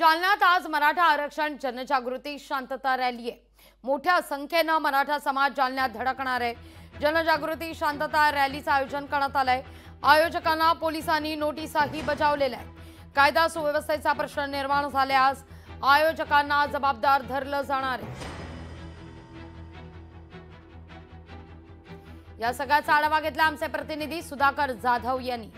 जालन्यात आज मराठा आरक्षण जनजागृती शांतता रॅली आहे। मोठ्या संख्येने मराठा समाज जालन्यात धडकणार आहे। जनजागृती शांतता रॅलीचं आयोजन करण्यात आलंय। आयोजकांना पोलिसांनी नोटिसाही बजावलेल्या आहेत। कायदा सुव्यवस्थेचा प्रश्न निर्माण झाल्यास आयोजकांना जबाबदार धरलं जाणार आहे। या सगळ्याचा आढावा घेतला आमचे प्रतिनिधी सुधाकर जाधव यांनी।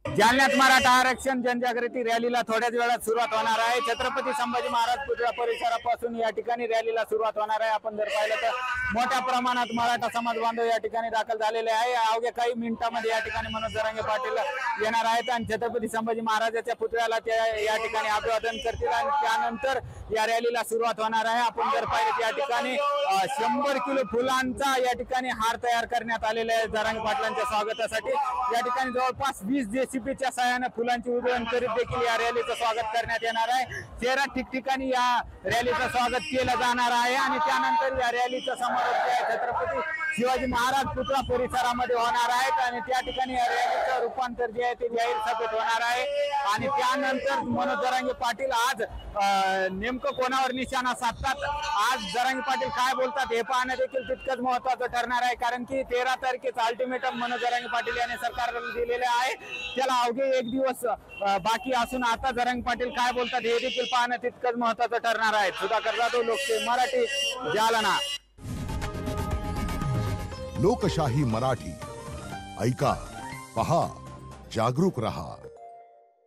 जालन्यात मराठा आरक्षण जनजागृती रॅलीला थोड्याच वेळात सुरुवात होणार आहे। छत्रपती संभाजी महाराज पुतळा परिसरापासून या ठिकाणी रॅलीला सुरुवात होणार आहे। आपण जर पाहिलं तर मोठ्या प्रमाणात मराठा समाज बांधव या ठिकाणी दाखल झालेले आहे। अवघ्या काही मिनिटांमध्ये या ठिकाणी मनोज जरांगे पाटील येणार आहेत आणि छत्रपती संभाजी महाराजांच्या पुतळ्याला ते या ठिकाणी अभिवादन करतील आणि त्यानंतर या रॅलीला सुरुवात होणार आहे। आपण जर पाहिलं या ठिकाणी 100 किलो फुलांचा या ठिकाणी हार तयार करण्यात आलेला आहे जरांगे पाटलांच्या स्वागतासाठी। या ठिकाणी जवळपास 20 जेसीबीच्या सहाय्याने फुलांची उधळण करीत देखील या रॅलीचं स्वागत करण्यात येणार आहे। 13 ठिकठिकाणी या रॅलीचं स्वागत केलं जाणार आहे आणि त्यानंतर या रॅलीचा समारोप छत्रपती शिवाजी महाराज पुतळा परिसरामध्ये होणार आहे आणि त्या ठिकाणी या रॅलीचं रूपांतर जे आहे ते जाहीर सभेत होणार आहे आणि त्यानंतर मनोज जरांगे पाटील आज नेमकं कोणावर निशाणा साधतात, आज जरांगे पाटील काय बोलतात हे पाहणं देखील तितकंच महत्त्वाचं ठरणार आहे। कारण की 13 तारखेचा अल्टिमेटम मनोज जरांगे पाटील यांनी सरकारला दिलेले आहे। त्याला अवघे एक दिवस बाकी असून आता जरांगे पाटील काय बोलतात हे देखील पाहणं तितकंच महत्त्वाचं ठरणार आहे। सुधाकर जाधव, लोकशाही मराठी, जालना। लोकशाही मराठी ऐका, पहा, जागरूक रहा।